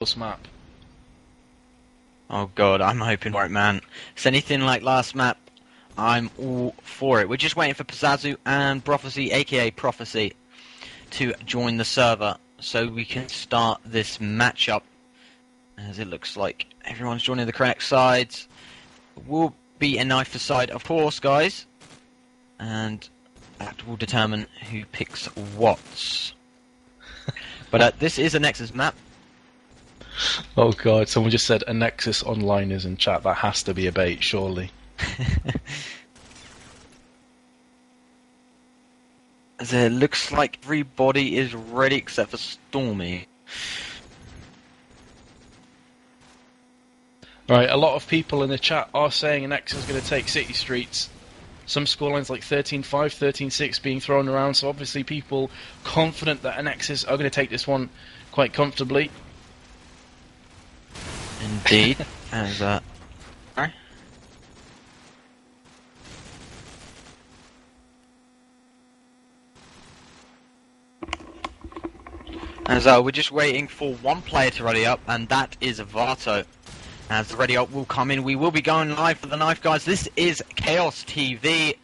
this map. Oh god, I'm hoping for it, man. If it's anything like last map, I'm all for it. We're just waiting for Pizzazu and Prophecy, aka Prophecy, to join the server so we can start this matchup. As it looks like everyone's joining the correct sides. Will be a knife side, of course, guys. And that will determine who picks what. But this is a Anexis map. Oh god, someone just said Anexis Online is in chat. That has to be a bait, surely. As it looks like everybody is ready except for Stormy. Right, a lot of people in the chat are saying Anexis is going to take City Streets. Some scorelines like 13-5, 13-6 being thrown around, so obviously people confident that Anexis are going to take this one quite comfortably. Indeed. As we're just waiting for one player to ready up, and that is Vato. As the ready up will come in, we will be going live for the knife, guys. This is Chaos TV,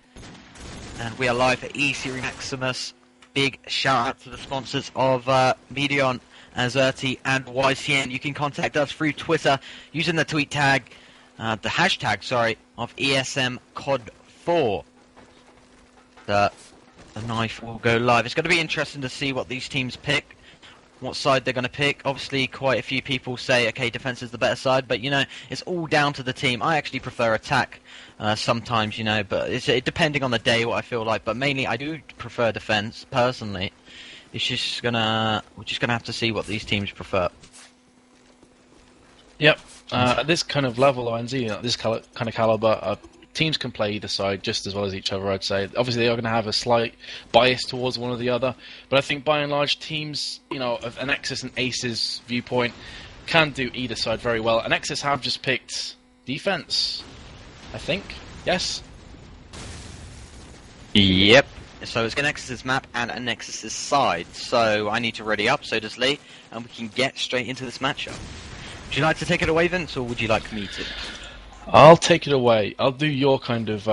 and we are live for E-Series Maximus. Big shout out to the sponsors of Medion, Azerty, and YCN. You can contact us through Twitter using the tweet tag, the hashtag, sorry, of ESMCOD4. The knife will go live. It's going to be interesting to see what these teams pick. What side they're going to pick. Obviously, quite a few people say, okay, defense is the better side, but, you know, it's all down to the team. I actually prefer attack sometimes, you know, but it's depending on the day what I feel like. But mainly, I do prefer defense, personally. It's just we're just gonna have to see what these teams prefer. Yep. At this kind of level, ONZ, this kind of caliber, teams can play either side just as well as each other, I'd say. Obviously, they are going to have a slight bias towards one or the other, but I think by and large, teams, you know, of Anexis and Ace's viewpoint, can do either side very well. Anexis have just picked defense, I think. Yes? Yep. So it's Anexis' map and Anexis' side. So I need to ready up, so does Lee, and we can get straight into this matchup. Would you like to take it away, Vince, or would you like me to? I'll take it away. I'll do your kind of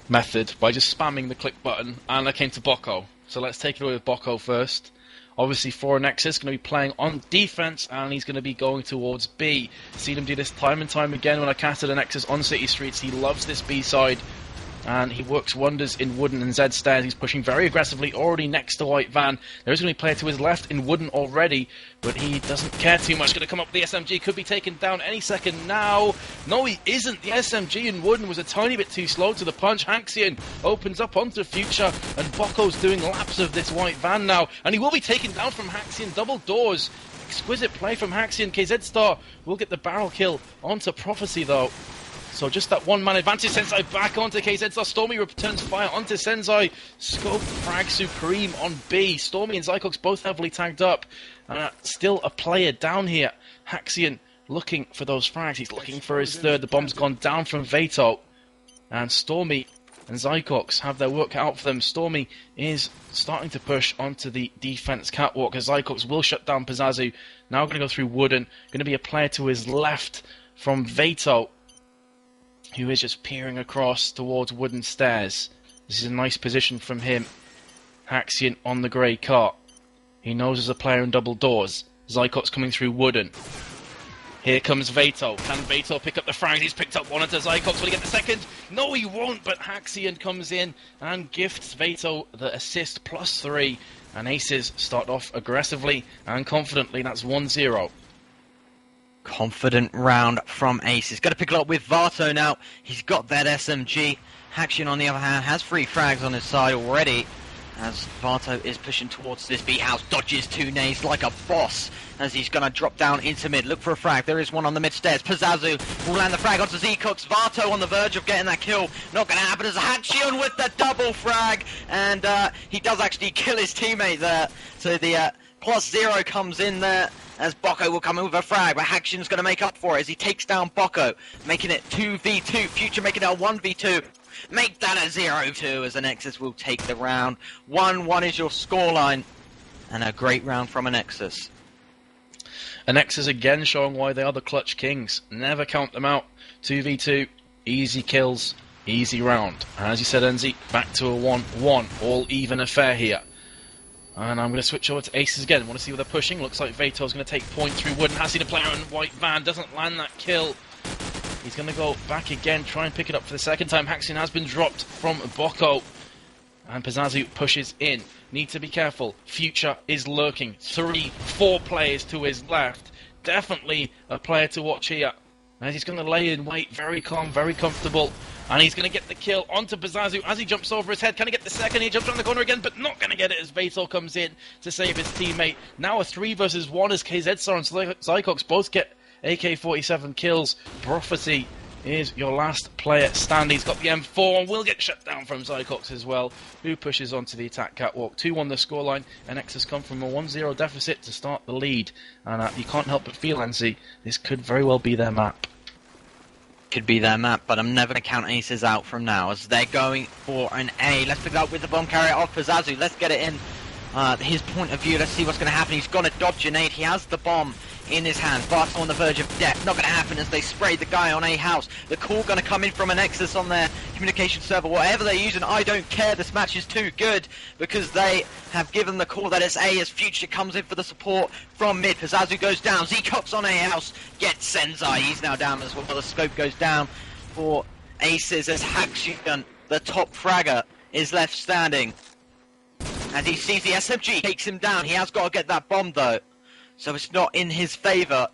method by just spamming the click button, and I came to Bocco. So let's take it away with Bocco first. Obviously, for Anexis, going to be playing on defense, and he's going to be going towards B. Seen him do this time and time again when I casted Anexis on City Streets. He loves this B side, and he works wonders in Wooden and Z stairs. He's pushing very aggressively, already next to White Van. There is going to be a player to his left in Wooden already, but he doesn't care too much. Going to come up with the SMG, could be taken down any second now. No, he isn't. The SMG in Wooden was a tiny bit too slow to the punch. Haxian opens up onto the future, and Bocco's doing laps of this White Van now, and he will be taken down from Haxian. Double doors. Exquisite play from Haxian. KZ Star will get the barrel kill onto Prophecy, though. So just that one-man advantage. Sensei back onto KZ Star. Stormy returns fire onto Sensei. Scope frag supreme on B. Stormy and Zycox both heavily tagged up. Still a player down here. Haxian looking for those frags. He's looking for his third. The bomb's gone down from Vato. And Stormy and Zycox have their work cut out for them. Stormy is starting to push onto the defense catwalk as Zycox will shut down Pizzazu. Now going to go through Wooden. Going to be a player to his left from Vato, who is just peering across towards Wooden stairs. This is a nice position from him. Haxian on the grey cart. He knows there's a player in double doors. Zycox coming through Wooden. Here comes Vato. Can Vato pick up the frags? He's picked up one onto Zycox. Will he get the second? No, he won't, but Haxian comes in and gifts Vato the assist +3. And Aces start off aggressively and confidently. That's 1-0. Confident round from Ace. He's got to pick it up with Vato now. He's got that SMG. Haxian, on the other hand, has 3 frags on his side already. As Vato is pushing towards this B house, dodges 2 nades like a boss. As he's going to drop down into mid, look for a frag. There is one on the mid stairs. Pizzazu will land the frag onto Z-Cooks. Vato on the verge of getting that kill. Not going to happen as Haxian with the double frag. And he does actually kill his teammate there. So the +0 comes in there, as Bocco will come in with a frag, but Haxian's going to make up for it as he takes down Bocco, making it 2v2. Future making it a 1v2. Make that a 0-2 as Anexis will take the round. 1-1 is your scoreline, and a great round from Anexis. Anexis again showing why they are the clutch kings. Never count them out. 2v2, easy kills, easy round. And as you said, Enzi, back to a 1-1, all even affair here. And I'm going to switch over to Aces again. Want to see what they're pushing. Looks like Veto's going to take point through Wooden. Has seen a player in white van. Doesn't land that kill. He's going to go back again, try and pick it up for the second time. Haxion has been dropped from Bocco. And Pizzazu pushes in. Need to be careful. Future is lurking. 3-4 players to his left. Definitely a player to watch here. As he's going to lay in wait. Very calm, very comfortable. And he's going to get the kill onto Pizzazu as he jumps over his head. Can he get the second? He jumps around the corner again, but not going to get it as Veto comes in to save his teammate. Now a 3 versus 1 as KZStar and Zycox both get AK-47 kills. Prophecy is your last player standing. He's got the M4 and will get shut down from Zycox as well, who pushes onto the attack catwalk. 2-1 the scoreline. Anexis come from a 1-0 deficit to start the lead. And you can't help but feel, Nancy, this could very well be their map. Could be their map, but I'm never going to count Aces out from now as they're going for an A. Let's pick it up with the bomb carrier off Pizzazu. Let's get it in his point of view. Let's see what's going to happen. He's going to dodge an 8. He has the bomb in his hand. Bart's on the verge of death. Not going to happen as they spray the guy on A house. The call going to come in from Anexis on their communication server. Whatever they're using, I don't care. This match is too good because they have given the call that it's A as Future comes in for the support from mid. Pizzazu goes down. Z-Cox on A house gets Senzai. He's now down as well. The scope goes down for Aces as Haxion, the top fragger, is left standing. As he sees the SMG, takes him down. He has got to get that bomb though. So it's not in his favour.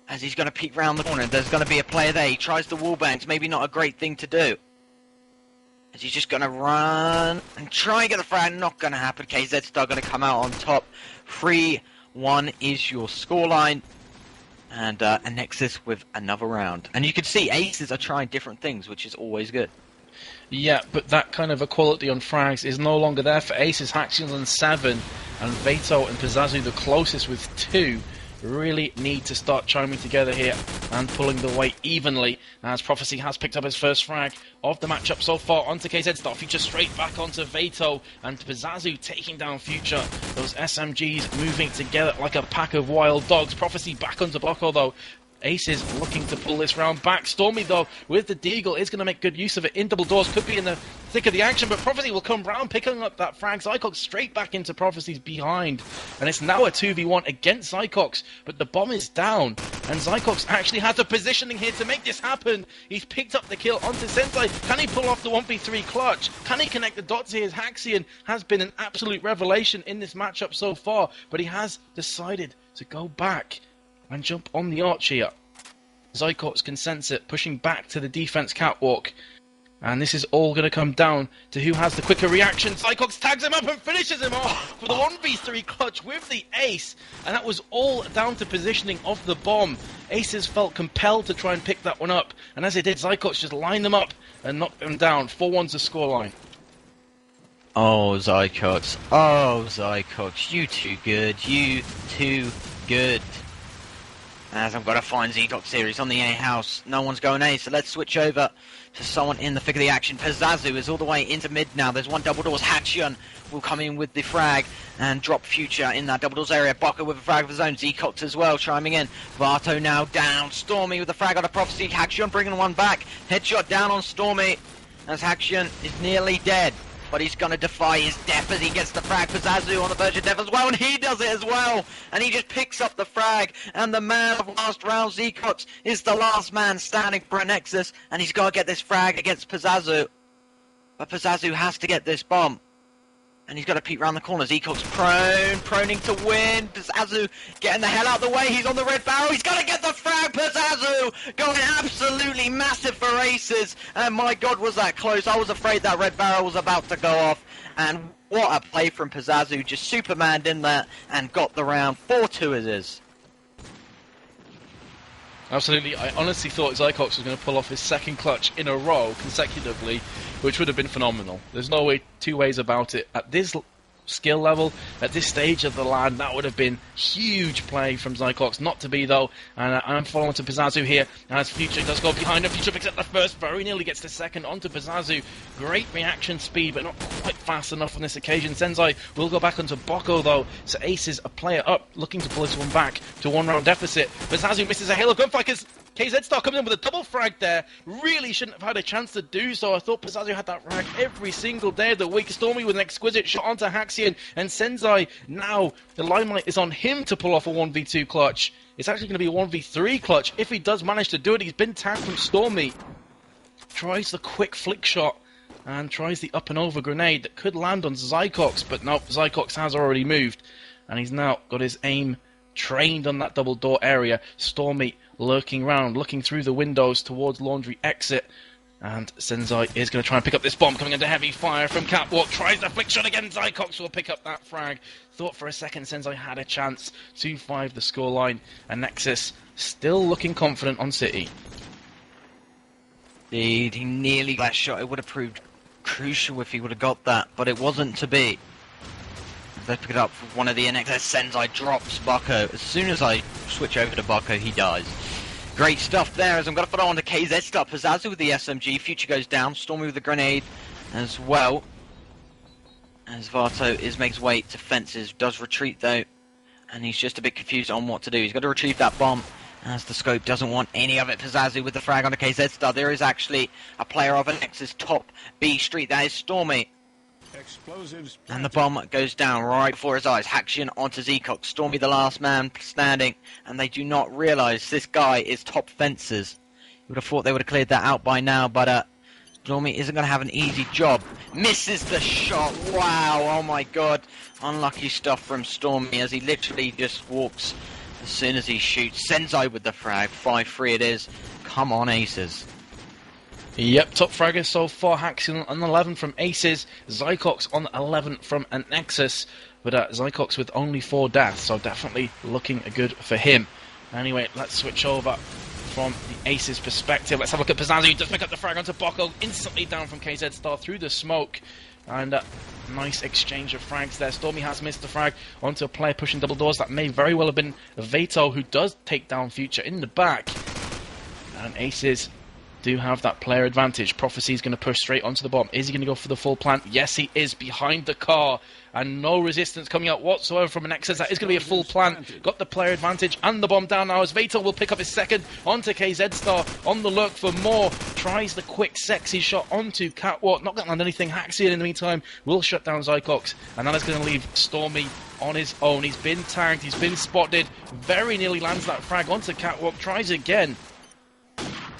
As he's going to peek round the corner. There's going to be a player there. He tries the wallbangs. Maybe not a great thing to do. As he's just going to run and try and get the frag. Not going to happen. KZStar going to come out on top. 3-1 is your scoreline. And Anexis with another round. And you can see Aces are trying different things, which is always good. Yeah, but that kind of equality on frags is no longer there for Aces. Haxion's on 7, and Veto and Pizzazu the closest with 2. Really need to start chiming together here and pulling the weight evenly, as Prophecy has picked up his first frag of the matchup so far onto KZStar. Future straight back onto Veto, and Pizzazu taking down Future. Those SMGs moving together like a pack of wild dogs. Prophecy back onto Bocco though. Aces looking to pull this round back. Stormy, though, with the Deagle, is going to make good use of it. In double doors, could be in the thick of the action, but Prophecy will come round, picking up that frag. Zycox straight back into Prophecy's behind. And it's now a 2v1 against Zycox, but the bomb is down. And Zycox actually has the positioning here to make this happen. He's picked up the kill onto Sensei. Can he pull off the 1v3 clutch? Can he connect the dots here? Haxion has been an absolute revelation in this matchup so far, but he has decided to go back and jump on the arch here. Zycox can sense it, pushing back to the defense catwalk. And this is all going to come down to who has the quicker reaction. Zycox tags him up and finishes him off for the 1v3 clutch with the ace. And that was all down to positioning of the bomb. Aces felt compelled to try and pick that one up. And as they did, Zycox just lined them up and knocked them down. 4-1's the scoreline. Oh, Zycox. Oh, Zycox. You too good. You too good. As I'm going to find Z-Dot series on the A house. No one's going A, so let's switch over to someone in the thick of the action. Pizzazu is all the way into mid now. There's one double doors. Haxion will come in with the frag and drop Future in that double doors area. Bocco with a frag of his own. Z-Cox as well, chiming in. Varto now down. Stormy with the frag on a Prophecy. Haxion bringing one back. Headshot down on Stormy as Haxion is nearly dead. But he's going to defy his death as he gets the frag. Pizzazu on the verge of death as well, and he does it as well. And he just picks up the frag, and the man of last round, Z-Cox, is the last man standing for Anexis, and he's got to get this frag against Pizzazu. But Pizzazu has to get this bomb. And he's got to peek round the corner. Z-Cox proning to win. Pizzazu getting the hell out of the way. He's on the red barrel. He's got to get the frag. Pizzazu going absolutely massive for Aces. And my God, was that close. I was afraid that red barrel was about to go off. And what a play from Pizzazu. Just Supermaned in there and got the round. 4-2 it is. Absolutely. I honestly thought Zycox was going to pull off his second clutch in a row consecutively, which would have been phenomenal. There's no way, two ways about it. At this skill level at this stage of the LAN. That would have been huge play from Zycox. Not to be, though. And I'm following to Pizazu here, as Future does go behind him. Future picks up the first, very nearly gets the second onto Pizazu. Great reaction speed, but not quite fast enough on this occasion. Senzai will go back onto Boko, though. So Ace is a player up, looking to pull this one back to 1-round deficit. Pizazu misses a Halo gunfire because KZ Star comes in with a double frag there. Really shouldn't have had a chance to do so. I thought Pizazu had that frag every single day of the week. Stormy with an exquisite shot onto Haxian, and Senzai, now the limelight is on him to pull off a 1v2 clutch. It's actually going to be a 1v3 clutch if he does manage to do it. He's been tagged from Stormy. Tries the quick flick shot and tries the up and over grenade that could land on Zycox, but no, Zycox has already moved, and he's now got his aim trained on that double door area. Stormy lurking around, looking through the windows towards laundry exit. And Senzai is going to try and pick up this bomb, coming into heavy fire from Catwalk. Tries the flick shot again. Zycox will pick up that frag. Thought for a second Senzai had a chance. 2-5 the scoreline. Anexis still looking confident on City. Indeed, he nearly got that shot. It would have proved crucial if he would have got that, but it wasn't to be. They pick it up with one of the Anexis. Senzai drops Bako. As soon as I switch over to Bako, he dies. Great stuff there, as I'm going to follow on to KZ Star. Pizazu with the SMG. Future goes down. Stormy with the grenade as well. As Vato makes way to fences. Does retreat though. And he's just a bit confused on what to do. He's got to retrieve that bomb, as the scope doesn't want any of it. Pizazu with the frag on the KZ Star. There is actually a player of Anexis top B street. That is Stormy. Explosives. And the bomb goes down right before his eyes. Haxian onto Zecox. Stormy the last man standing. And they do not realise this guy is top fences. You would have thought they would have cleared that out by now, but Stormy isn't going to have an easy job. Misses the shot. Wow, oh my god. Unlucky stuff from Stormy, as he literally just walks as soon as he shoots. Senzai with the frag. 5-3 it is. Come on, Aces. Yep, top fragger so far. Haxian on 11 from Aces. Zycox on 11 from Anexis. But Zycox with only 4 deaths, so definitely looking good for him. Anyway, let's switch over from the Aces perspective. Let's have a look at Pizazu. He does pick up the frag onto Boko. Instantly down from KZ Star through the smoke. And nice exchange of frags there. Stormy has missed the frag onto a player pushing double doors. That may very well have been Vato, who does take down Future in the back. And Aces do have that player advantage. Prophecy is going to push straight onto the bomb. Is he going to go for the full plant? Yes, he is, behind the car. And no resistance coming out whatsoever from Anexis. That is going to be a full plant. Got the player advantage and the bomb down now, as Vato will pick up his second onto KZ Star. On the lurk for more. Tries the quick, sexy shot onto Catwalk. Not going to land anything. Haxian in the meantime will shut down Zycox. And that is going to leave Stormy on his own. He's been tagged. He's been spotted. Very nearly lands that frag onto Catwalk. Tries again.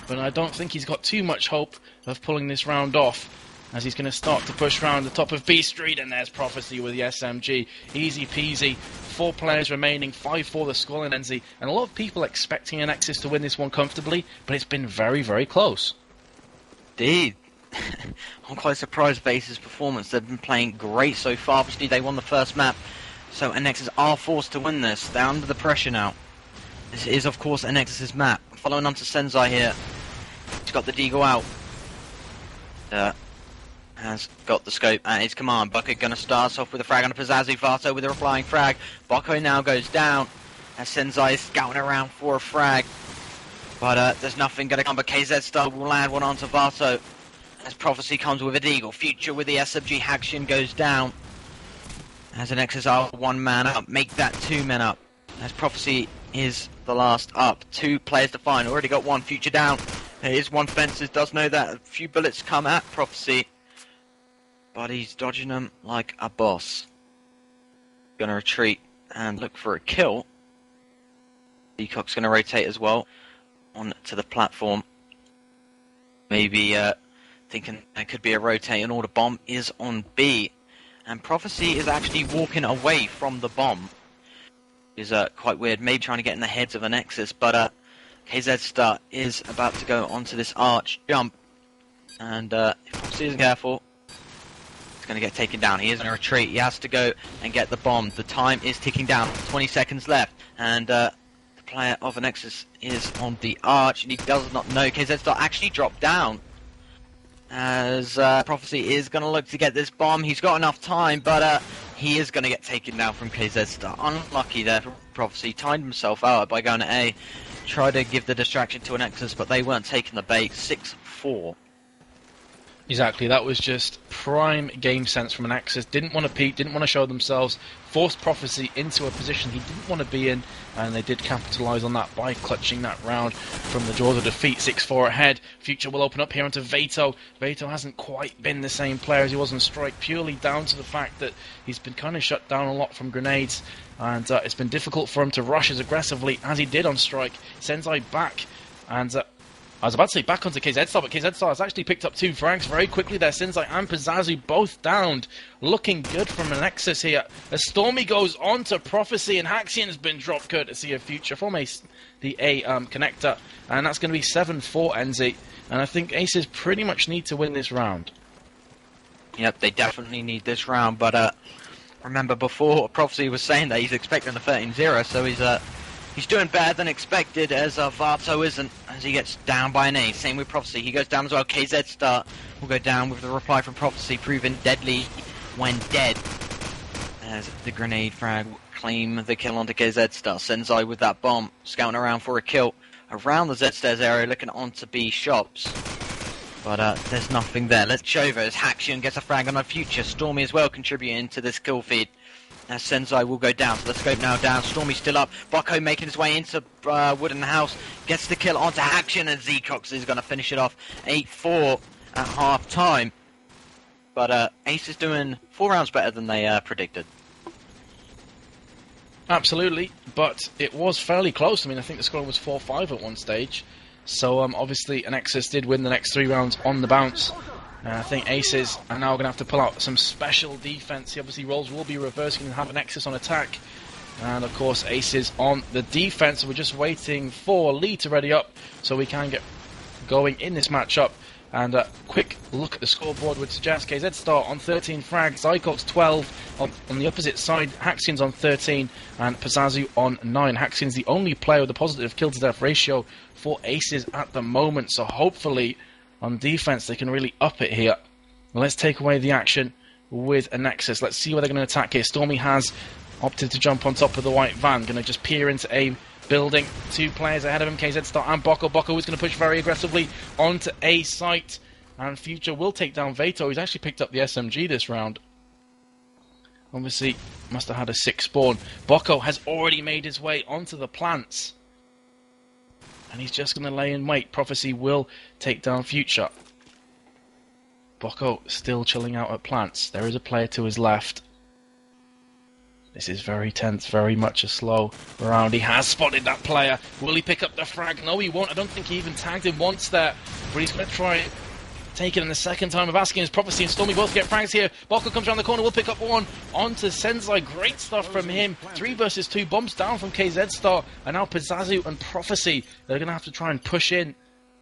But I don't think he's got too much hope of pulling this round off, as he's going to start to push round the top of B Street. And there's Prophecy with the SMG. Easy peasy. 4 players remaining. 5-4 the scoreline, Enzi. And a lot of people expecting Anexis to win this one comfortably, but it's been very, very close. Indeed. I'm quite surprised by Ace's performance. They've been playing great so far. Obviously, they won the first map, so Anexis are forced to win this. They're under the pressure now. This is, of course, Anexis' map. Following on to Senzai here. He's got the Deagle out. Has got the scope at his command. Boko going to start us off with a frag on a Pizazu. Vato with a replying frag. Boko now goes down, as Senzai is scouting around for a frag. But there's nothing going to come, but KZ Star will land one onto Vato, as Prophecy comes with a Deagle. Future with the SMG. Haxian goes down, as Anexis are 1 man up. Make that 2 men up, as Prophecy is the last up. 2 players to find. Already got 1. Future down. There is 1 fences. Does know that a few bullets come at Prophecy, but he's dodging them like a boss. Gonna retreat and look for a kill. Peacock's gonna rotate as well onto the platform. Maybe thinking there could be a rotating order. Bomb is on B, and Prophecy is actually walking away from the bomb. Is quite weird. Maybe trying to get in the heads of Anexis, but KZ Star is about to go onto this arch jump, and if Prophecy isn't careful, he's going to get taken down. He is in a retreat. He has to go and get the bomb. The time is ticking down. 20 seconds left, and the player of Anexis is on the arch, and he does not know. KZ Star actually dropped down, as Prophecy is going to look to get this bomb. He's got enough time, but he is going to get taken down from KZ Star. Unlucky there for Prophecy. Timed himself out by going to A. Tried to give the distraction to Anexis, but they weren't taking the bait. 6-4. Exactly, that was just prime game sense from Anexis. Didn't want to peek, didn't want to show themselves, forced Prophecy into a position he didn't want to be in, and they did capitalise on that by clutching that round from the jaws of defeat. 6-4 ahead. Future will open up here onto Veto. Veto hasn't quite been the same player as he was on Strike, purely down to the fact that he's been kind of shut down a lot from grenades, and it's been difficult for him to rush as aggressively as he did on Strike. Senzai back, and I was about to say back onto KZ Star, but KZ Star has actually picked up 2 frags very quickly there. Senzai and Pazazu both downed. Looking good from Anexis here. As Stormy goes on to Prophecy, and Haxian's been dropped courtesy of Future from the A connector. And that's going to be 7-4 NZ. And I think Aces pretty much need to win this round. Yep, they definitely need this round, but remember before, Prophecy was saying that he's expecting a 13-0, so he's doing better than expected, as Varto isn't, as he gets down by an A. Same with Prophecy, he goes down as well. KZ Star will go down with the reply from Prophecy, proven deadly when dead, as the grenade frag will claim the kill onto KZ Star. Senzai with that bomb, scouting around for a kill around the Z-Stairs area, looking onto B shops. But there's nothing there. Let's over as Haxian gets a frag on a Future. Stormy as well contributing to this kill feed. As Senzai will go down, so the scope now down. Stormy still up. Bocco making his way into Wooden House. Gets the kill onto Haxian, and Zecox is going to finish it off. 8-4 at half time. But Ace is doing 4 rounds better than they predicted. Absolutely, but it was fairly close. I mean, I think the score was 4-5 at one stage. So obviously Anexis did win the next 3 rounds on the bounce. I think Aces are now going to have to pull out some special defense. Obviously roles will be reversing and have Anexis on attack. And of course Aces on the defense. We're just waiting for Lee to ready up so we can get going in this matchup. And a quick look at the scoreboard would suggest KZ Star on 13 frags, Zycox 12, on the opposite side Haxian's on 13 and Pazazu on 9. Haxian's the only player with a positive kill to death ratio for Aces at the moment, so hopefully on defense they can really up it here. Well, let's take away the action with Anexis. Let's see where they're going to attack here. Stormy has opted to jump on top of the white van, going to just peer into a building. 2 players ahead of him, KZ Star and Bocco. Bocco is going to push very aggressively onto A site, and Future will take down Veto. He's actually picked up the SMG this round. Obviously must have had a 6 spawn. Bocco has already made his way onto the plants, and he's just going to lay in wait. Prophecy will take down Future. Bocco still chilling out at plants. There is a player to his left. This is very tense, very much a slow round. He has spotted that player. Will he pick up the frag? No, he won't. I don't think he even tagged him once there. But he's going to try take it in the second time of asking. His Prophecy and Stormy both get frags here. Bocco comes around the corner, will pick up one onto Senzai. Great stuff from him. 3 versus 2 bombs down from KZ Star. And now Pazazu and Prophecy, they're going to have to try and push in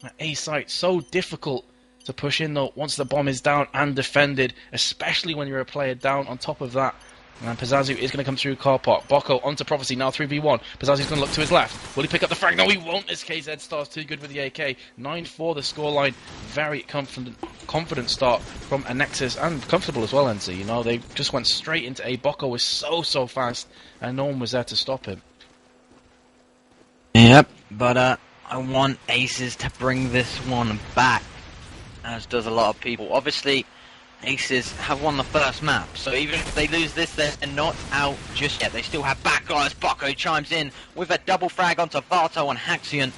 at A site. So difficult to push in though once the bomb is down and defended, especially when you're a player down on top of that. And Pazazu is going to come through car park. Bocco onto Prophecy, now 3v1. Pazazu's going to look to his left. Will he pick up the frag? No, he won't. This KZ Star's too good with the AK. 9-4 the scoreline. Very confident start from Anexis, and comfortable as well, NC. You know, they just went straight into A. Bocco was so fast, and no one was there to stop him. Yep, but I want Aces to bring this one back, as does a lot of people. Obviously, Aces have won the first map, so even if they lose this, they're not out just yet. They still have backguys. Bocco chimes in with a double frag onto Varto on Haxian,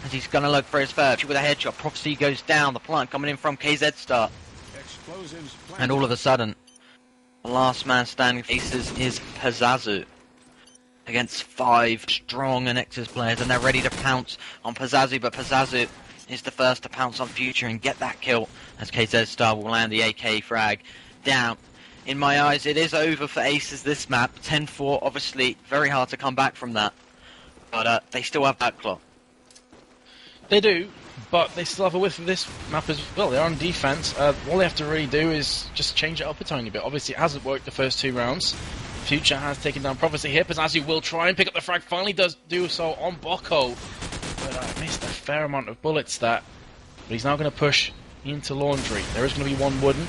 as he's going to look for his third with a headshot. Prophecy goes down. The plant coming in from KZ Star. And all of a sudden, the last man standing for Aces is Pazazu against 5 strong Anexis players, and they're ready to pounce on Pazazu, but Pazazu is the first to pounce on Future and get that kill, as KZ Star will land the AK frag down. In my eyes, it is over for Aces this map. 10-4, obviously very hard to come back from that, but they still have that clock. They do, but they still have a whiff of this map as well. They're on defense. All they have to really do is just change it up a tiny bit. Obviously, it hasn't worked the first 2 rounds. Future has taken down Prophecy here. Pazazu will try and pick up the frag. Finally does do so on Bocco, but missed a fair amount of bullets there. But he's now going to push into Laundry. There is going to be 1 wooden.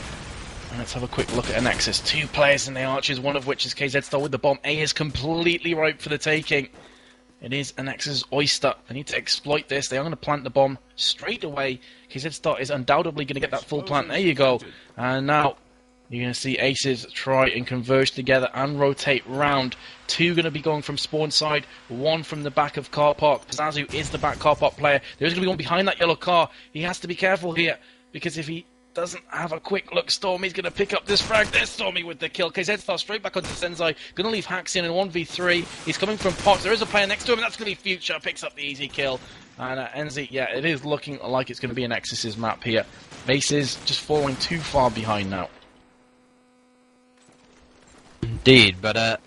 And let's have a quick look at Anexis. 2 players in the archers, one of which is KZ Star with the bomb. A is completely ripe for the taking. It is Anexis' oyster. They need to exploit this. They are going to plant the bomb straight away. KZ Star is undoubtedly going to get that full plant. There you go. And now you're going to see Aces try and converge together and rotate round. 2 going to be going from spawn side, 1 from the back of car park. Pazazu is the back car park player. There's going to be one behind that yellow car. He has to be careful here, because if he doesn't have a quick look, Stormy's going to pick up this frag. There's Stormy with the kill. KZ Star straight back onto Senzai. Going to leave Haxian in 1v3. He's coming from Pox. There is a player next to him, and that's going to be Future. Picks up the easy kill. And Enzi, yeah, it is looking like it's going to be an Anexis' map here. Aces just falling too far behind now. Indeed, but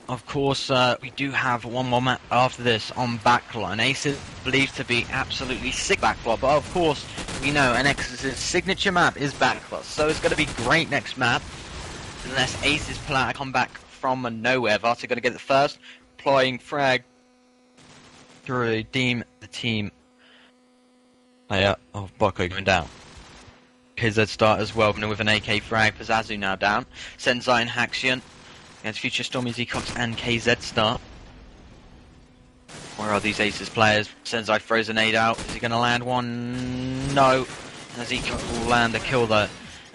of course we do have one more map after this on backlot, and Aces believed to be absolutely sick backlot, but of course we know Anexis' signature map is backlot, so it's going to be great next map, unless Aces player come back from nowhere. Vata going to get the first, deploying frag to redeem the team player of Boko going down. KZ start as well, with an AK frag. Pazazu now down. Senzai and Haxian against Future Stormy, Zcox and KZ start. Where are these Aces players? Senzai throws an nade out. Is he going to land one? No. And Zcox will land a kill though.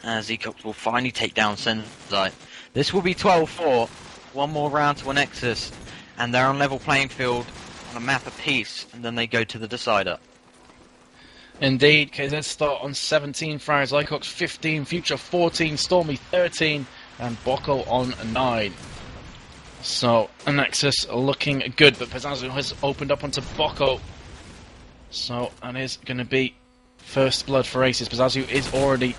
Zcox will finally take down Senzai. This will be 12-4. One more round to Anexis. And they're on level playing field on a map apiece. And then they go to the decider. Indeed, KZ start on 17 frags, Lycox 15, Future 14, Stormy 13, and Boko on 9. So, Anexis looking good, but Pazazu has opened up onto Boko. So, that is going to be first blood for Aces. Pazazu is already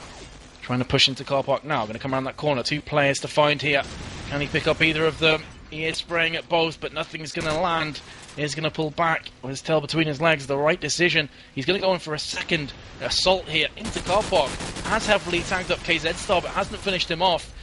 trying to push into car park now. Going to come around that corner. 2 players to find here. Can he pick up either of them? He is spraying at both, but nothing's going to land. He's going to pull back with his tail between his legs. The right decision. He's going to go in for a second assault here into car park. Has heavily tagged up KZ Star, but hasn't finished him off.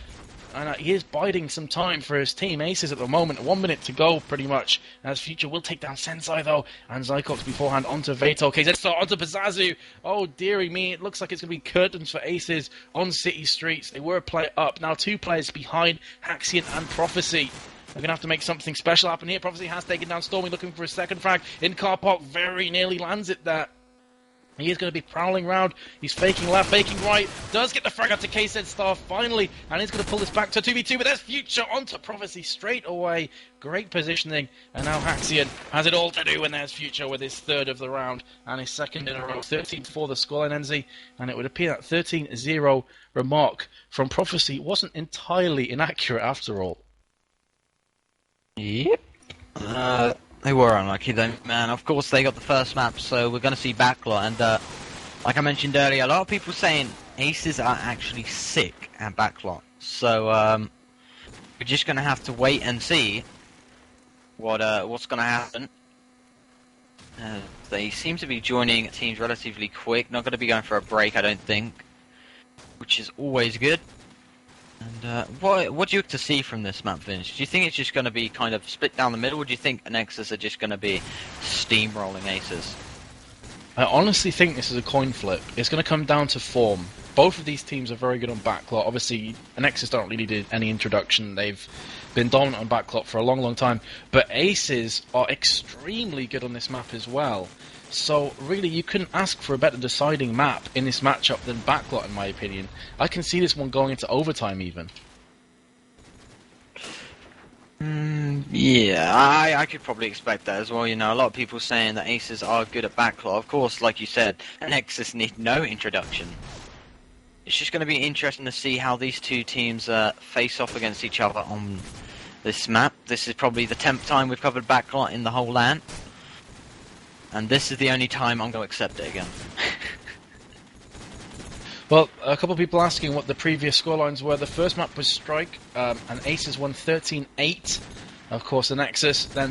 And he is biding some time for his team. Aces at the moment. 1 minute to go, pretty much. As Future will take down Sensei, though. And Zycox beforehand onto Vato. KZ Star onto Pazazu. Oh, dearie me. It looks like it's going to be curtains for Aces on city streets. They were a player up. Now 2 players behind Haxian and Prophecy. They're going to have to make something special happen here. Prophecy has taken down Stormy, looking for a second frag in car park. Very nearly lands it there. He is going to be prowling around. He's faking left, faking right. Does get the frag out to KZ Star finally. And he's going to pull this back to 2v2. But there's Future onto Prophecy straight away. Great positioning. And now Haxian has it all to do. And there's Future with his third of the round. And his second in a row. 13-4 the scoreline, NZ. And it would appear that 13-0 remark from Prophecy wasn't entirely inaccurate after all. Yep. They were unlucky though, man. Of course they got the first map, so we're going to see backlot. And like I mentioned earlier, a lot of people saying Aces are actually sick at backlot. So we're just going to have to wait and see what's going to happen. They seem to be joining teams relatively quick. Not going to be going for a break, I don't think, which is always good. And what do you have to see from this map, Vince? Do you think it's just going to be kind of split down the middle, or do you think Anexis are just going to be steamrolling Aces? I honestly think this is a coin flip. It's going to come down to form. Both of these teams are very good on backlot. Obviously, Anexis don't really need any introduction. They've been dominant on backlot for a long, long time. But Aces are extremely good on this map as well. So, really, you couldn't ask for a better deciding map in this matchup than backlot, in my opinion. I can see this one going into overtime, even. Yeah, I could probably expect that as well. You know, a lot of people saying that Aces are good at backlot. Of course, like you said, Anexis need no introduction. It's just going to be interesting to see how these two teams face off against each other on this map. This is probably the 10th time we've covered backlot in the whole LAN. And this is the only time I'm going to accept it again. Well, a couple of people asking what the previous scorelines were. The first map was Strike, and Aces won 13-8. Of course, Anexis, then